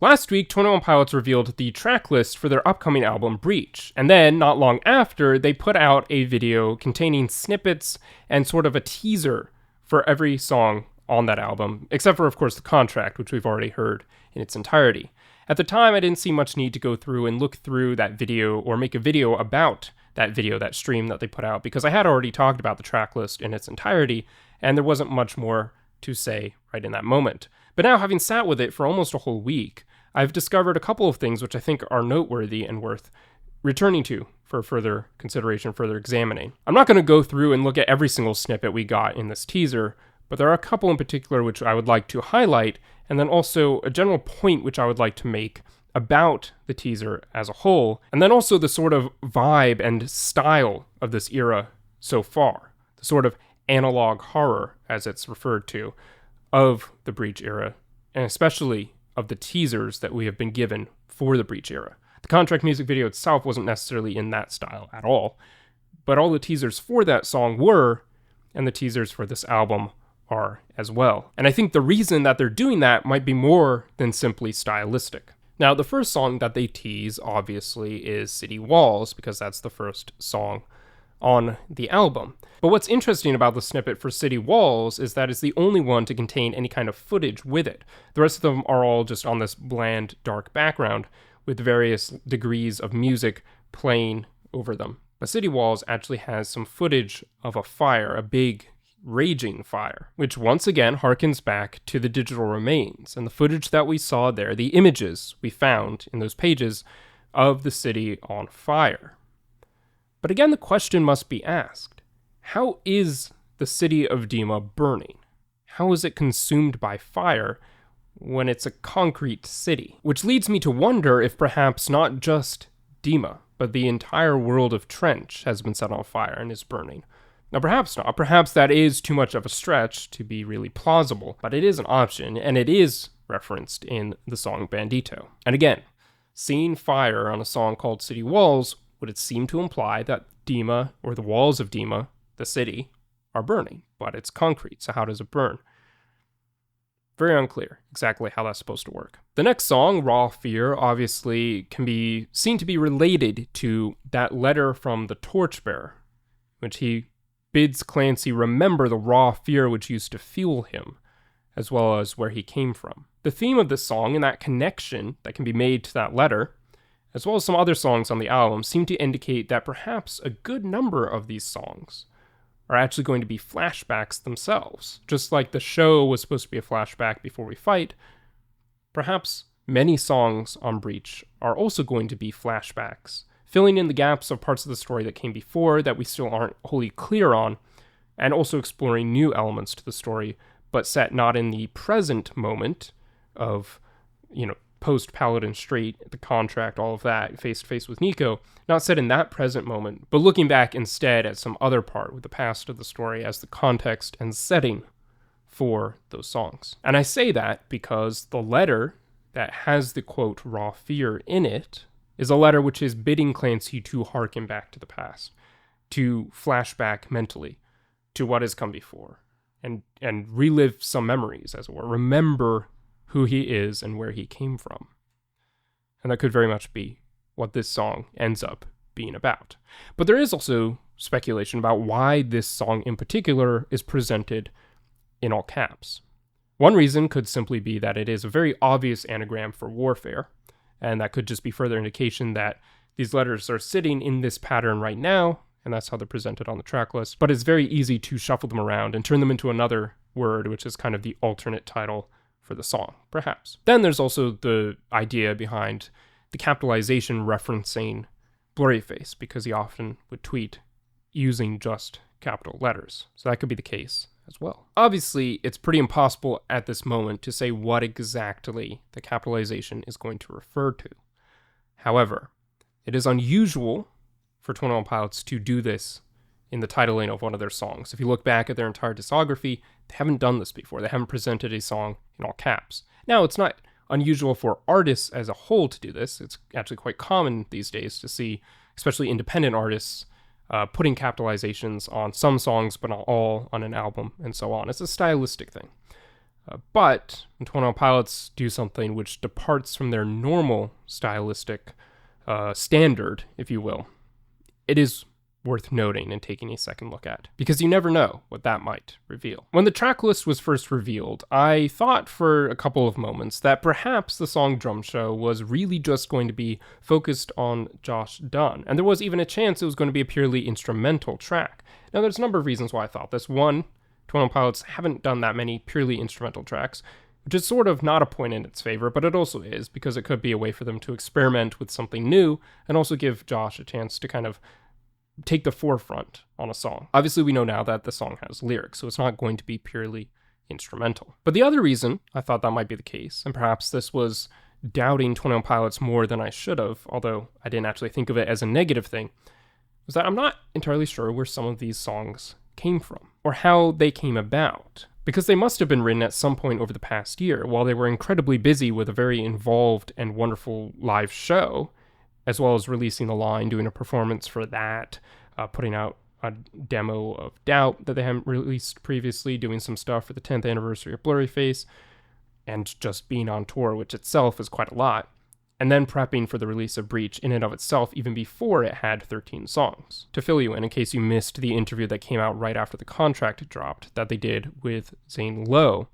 Last week, 21 Pilots revealed the track list for their upcoming album, Breach, and then, not long after, they put out a video containing snippets and sort of a teaser for every song on that album, except for, of course, The Contract, which we've already heard in its entirety. At the time, I didn't see much need to go through and look through that video or make a video about that video, that stream that they put out, because I had already talked about the track list in its entirety, and there wasn't much more to say right in that moment. But now, having sat with it for almost a whole week, I've discovered a couple of things which I think are noteworthy and worth returning to for further consideration, further examining. I'm not going to go through and look at every single snippet we got in this teaser, but there are a couple in particular which I would like to highlight, and then also a general point which I would like to make about the teaser as a whole, and then also the sort of vibe and style of this era so far, the sort of analog horror, as it's referred to, of the Breach era, and especially of the teasers that we have been given for the Breach era. The Contract music video itself wasn't necessarily in that style at all, but all the teasers for that song were, and the teasers for this album are as well. And I think the reason that they're doing that might be more than simply stylistic. Now, the first song that they tease, obviously, is City Walls, because that's the first song on the album. But what's interesting about the snippet for City Walls is that it's the only one to contain any kind of footage with it. The rest of them are all just on this bland, dark background with various degrees of music playing over them. But City Walls actually has some footage of a fire, a big, raging fire, which once again harkens back to the digital remains and the footage that we saw there, the images we found in those pages of the city on fire. But again, the question must be asked, how is the city of Dima burning? How is it consumed by fire when it's a concrete city? Which leads me to wonder if perhaps not just Dima, but the entire world of Trench has been set on fire and is burning. Now, perhaps not. Perhaps that is too much of a stretch to be really plausible, but it is an option, and it is referenced in the song Bandito. And again, seeing fire on a song called City Walls, would it seem to imply that Dima, or the walls of Dima, the city, are burning, but it's concrete, so how does it burn? Very unclear exactly how that's supposed to work. The next song, Raw Fear, obviously can be seen to be related to that letter from the Torchbearer, which he bids Clancy remember the raw fear which used to fuel him, as well as where he came from. The theme of this song and that connection that can be made to that letter, as well as some other songs on the album, seem to indicate that perhaps a good number of these songs are actually going to be flashbacks themselves. Just like the show was supposed to be a flashback before we fight, perhaps many songs on Breach are also going to be flashbacks, filling in the gaps of parts of the story that came before that we still aren't wholly clear on, and also exploring new elements to the story, but set not in the present moment of, post-Paladin Strait, the contract, all of that, face-to-face with Nico, not set in that present moment, but looking back instead at some other part with the past of the story as the context and setting for those songs. And I say that because the letter that has the quote, raw fear in it, is a letter which is bidding Clancy to harken back to the past, to flash back mentally to what has come before, and relive some memories, as it were. Remember who he is and where he came from. And that could very much be what this song ends up being about. But there is also speculation about why this song in particular is presented in all caps. One reason could simply be that it is a very obvious anagram for warfare, and that could just be further indication that these letters are sitting in this pattern right now, and that's how they're presented on the track list. But it's very easy to shuffle them around and turn them into another word, which is kind of the alternate title for the song, perhaps. Then there's also the idea behind the capitalization referencing Blurryface, because he often would tweet using just capital letters. So that could be the case as well. Obviously, it's pretty impossible at this moment to say what exactly the capitalization is going to refer to. However, it is unusual for 21 Pilots to do this in the titling of one of their songs. If you look back at their entire discography, they haven't done this before. They haven't presented a song in all caps. Now, it's not unusual for artists as a whole to do this. It's actually quite common these days to see, especially independent artists, putting capitalizations on some songs, but not all on an album, and so on. It's a stylistic thing. But when 21 Pilots do something which departs from their normal stylistic standard, if you will, it is worth noting and taking a second look at, because you never know what that might reveal. When the track list was first revealed, I thought for a couple of moments that perhaps the song Drum Show was really just going to be focused on Josh Dun, and there was even a chance it was going to be a purely instrumental track. Now, there's a number of reasons why I thought this. One, 21 Pilots haven't done that many purely instrumental tracks, which is sort of not a point in its favor, but it also is, because it could be a way for them to experiment with something new and also give Josh a chance to kind of take the forefront on a song. Obviously, we know now that the song has lyrics, so it's not going to be purely instrumental. But the other reason I thought that might be the case, and perhaps this was doubting 21 Pilots more than I should have, although I didn't actually think of it as a negative thing, was that I'm not entirely sure where some of these songs came from, or how they came about. Because they must have been written at some point over the past year, while they were incredibly busy with a very involved and wonderful live show, as well as releasing The Line, doing a performance for that, putting out a demo of Doubt that they hadn't released previously, doing some stuff for the 10th anniversary of Blurryface, and just being on tour, which itself is quite a lot, and then prepping for the release of Breach in and of itself, even before it had 13 songs. To fill you in case you missed the interview that came out right after the contract dropped that they did with Zane Lowe,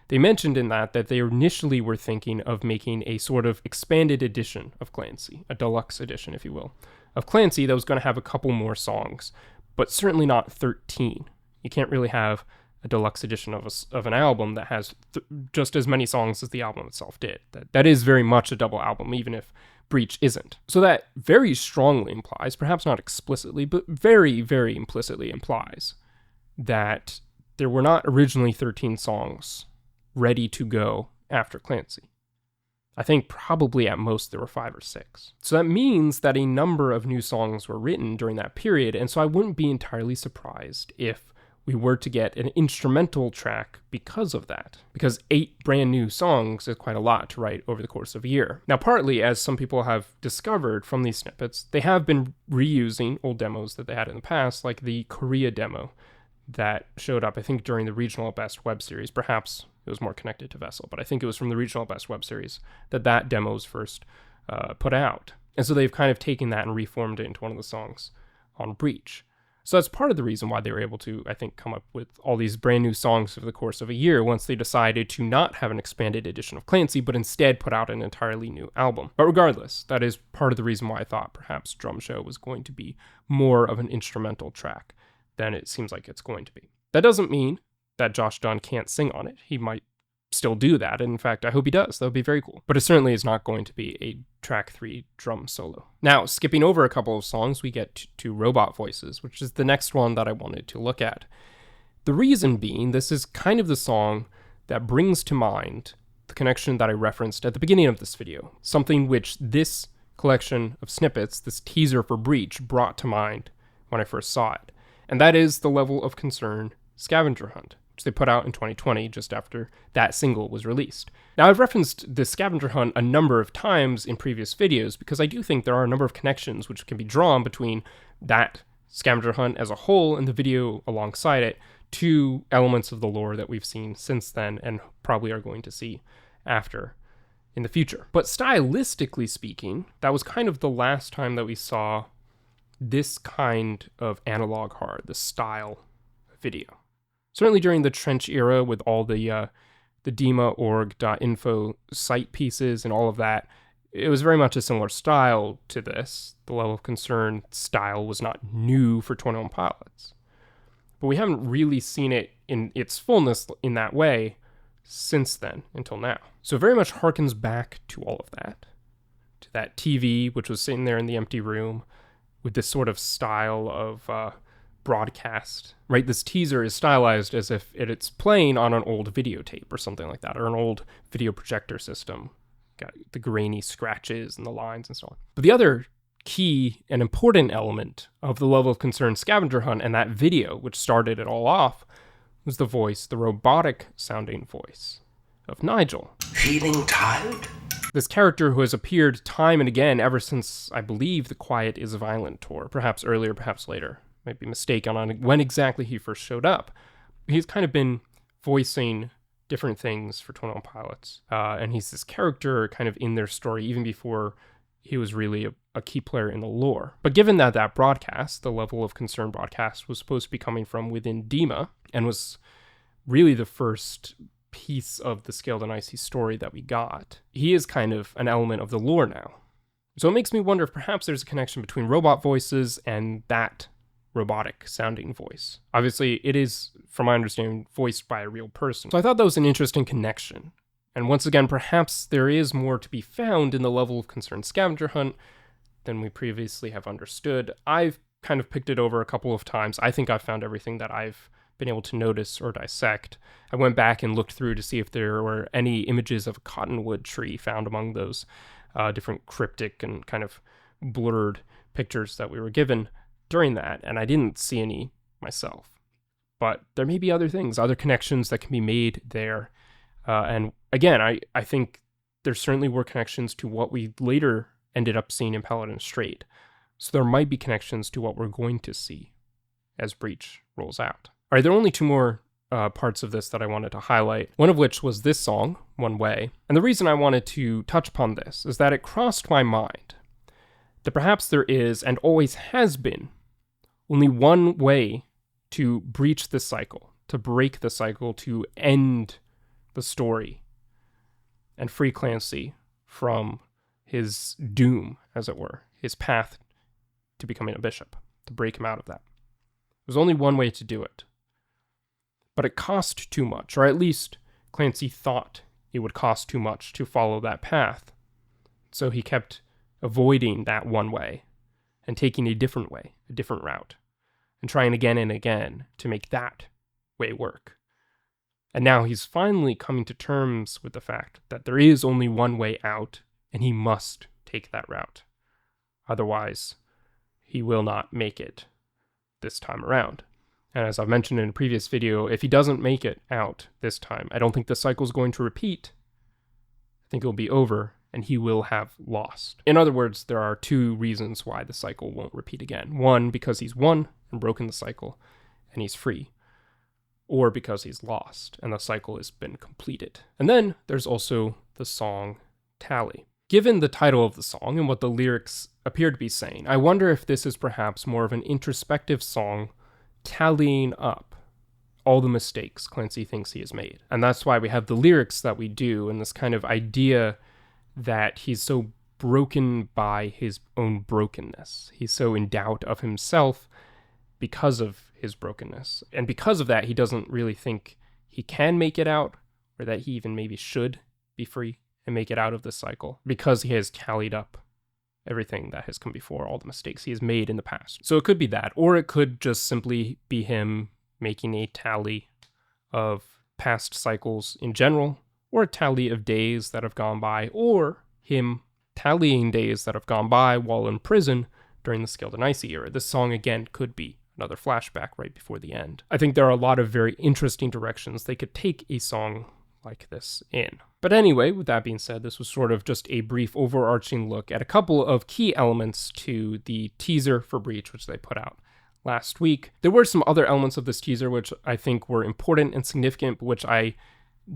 they mentioned in that they initially were thinking of making a sort of expanded edition of Clancy, a deluxe edition, if you will, of Clancy that was going to have a couple more songs, but certainly not 13. You can't really have a deluxe edition of an album that has just as many songs as the album itself did. That is very much a double album, even if Breach isn't. So that very strongly implies, perhaps not explicitly, but very, very implicitly implies that there were not originally 13 songs ready to go after Clancy. I think probably at most there were 5 or 6. So that means that a number of new songs were written during that period, and so I wouldn't be entirely surprised if we were to get an instrumental track because of that. Because 8 brand new songs is quite a lot to write over the course of a year. Now, partly, as some people have discovered from these snippets, they have been reusing old demos that they had in the past, like the Korea demo that showed up, I think, during the Regional Best web series. Perhaps it was more connected to Vessel, but I think it was from the Regional Best web series that demo was first put out. And so they've kind of taken that and reformed it into one of the songs on Breach. So that's part of the reason why they were able to, I think, come up with all these brand new songs over the course of a year once they decided to not have an expanded edition of Clancy, but instead put out an entirely new album. But regardless, that is part of the reason why I thought perhaps Drum Show was going to be more of an instrumental track than it seems like it's going to be. That doesn't mean that Josh Dun can't sing on it. He might still do that. And in fact, I hope he does. That would be very cool. But it certainly is not going to be a track 3 drum solo. Now, skipping over a couple of songs, we get to Robot Voices, which is the next one that I wanted to look at. The reason being, this is kind of the song that brings to mind the connection that I referenced at the beginning of this video, something which this collection of snippets, this teaser for Breach, brought to mind when I first saw it. And that is the Level of Concern Scavenger Hunt, which they put out in 2020, just after that single was released. Now, I've referenced the Scavenger Hunt a number of times in previous videos because I do think there are a number of connections which can be drawn between that Scavenger Hunt as a whole and the video alongside it to elements of the lore that we've seen since then and probably are going to see after in the future. But stylistically speaking, that was kind of the last time that we saw this kind of analog hard, the style video. Certainly during the Trench era with all the dema.org.info site pieces and all of that, it was very much a similar style to this. The Level of Concern style was not new for 21 Pilots. But we haven't really seen it in its fullness in that way since then until now. So it very much harkens back to all of that. To that TV, which was sitting there in the empty room with this sort of style of broadcast, right? This teaser is stylized as if it's playing on an old videotape or something like that, or an old video projector system. Got the grainy scratches and the lines and so on. But the other key and important element of the Level of Concern Scavenger Hunt and that video, which started it all off, was the voice, the robotic sounding voice of Nigel. Feeling tired? This character who has appeared time and again ever since, I believe, the Quiet is Violent tour, perhaps earlier, perhaps later. Might be mistaken on when exactly he first showed up. He's kind of been voicing different things for 21 Pilots. And he's this character kind of in their story even before he was really a key player in the lore. But given that that broadcast, the level of concern broadcast, was supposed to be coming from within Dima and was really the first piece of the Scaled and Icy story that we got, he is kind of an element of the lore now. So it makes me wonder if perhaps there's a connection between robot voices and that robotic sounding voice. Obviously, it is, from my understanding, voiced by a real person. So I thought that was an interesting connection. And once again, perhaps there is more to be found in the level of concern scavenger hunt than we previously have understood. I've kind of picked it over a couple of times. I think I've found everything that I've been able to notice or dissect. I went back and looked through to see if there were any images of a cottonwood tree found among those different cryptic and kind of blurred pictures that we were given during that, and I didn't see any myself. But there may be other things, other connections that can be made there. And again, I think there certainly were connections to what we later ended up seeing in Paladin Strait. So there might be connections to what we're going to see as Breach rolls out. All right, there are only two more parts of this that I wanted to highlight, one of which was this song, One Way. And the reason I wanted to touch upon this is that it crossed my mind that perhaps there is, and always has been, only one way to breach this cycle, to break the cycle, to end the story, and free Clancy from his doom, as it were, his path to becoming a bishop, to break him out of that. There's only one way to do it. But it cost too much, or at least Clancy thought it would cost too much to follow that path. So he kept avoiding that one way and taking a different way, a different route, and trying again and again to make that way work. And now he's finally coming to terms with the fact that there is only one way out, and he must take that route. Otherwise, he will not make it this time around. And as I've mentioned in a previous video, if he doesn't make it out this time, I don't think the cycle's going to repeat. I think it'll be over, and he will have lost. In other words, there are two reasons why the cycle won't repeat again. One, because he's won and broken the cycle, and he's free. Or because he's lost, and the cycle has been completed. And then there's also the song Tally. Given the title of the song and what the lyrics appear to be saying, I wonder if this is perhaps more of an introspective song tallying up all the mistakes Clancy thinks he has made. And that's why we have the lyrics that we do, and this kind of idea that he's so broken by his own brokenness. He's so in doubt of himself because of his brokenness. And because of that, he doesn't really think he can make it out, or that he even maybe should be free and make it out of this cycle, because he has tallied up everything that has come before, all the mistakes he has made in the past. So it could be that, or it could just simply be him making a tally of past cycles in general, or a tally of days that have gone by, or him tallying days that have gone by while in prison during the Scaled and Icy era. This song, again, could be another flashback right before the end. I think there are a lot of very interesting directions they could take a song like this in. But anyway, with that being said, this was sort of just a brief overarching look at a couple of key elements to the teaser for Breach, which they put out last week. There were some other elements of this teaser which I think were important and significant, but which I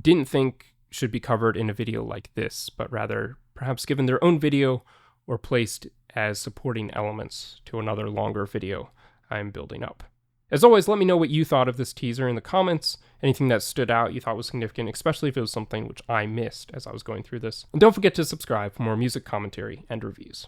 didn't think should be covered in a video like this, but rather perhaps given their own video or placed as supporting elements to another longer video I'm building up. As always, let me know what you thought of this teaser in the comments, anything that stood out you thought was significant, especially if it was something which I missed as I was going through this. And don't forget to subscribe for more music commentary and reviews.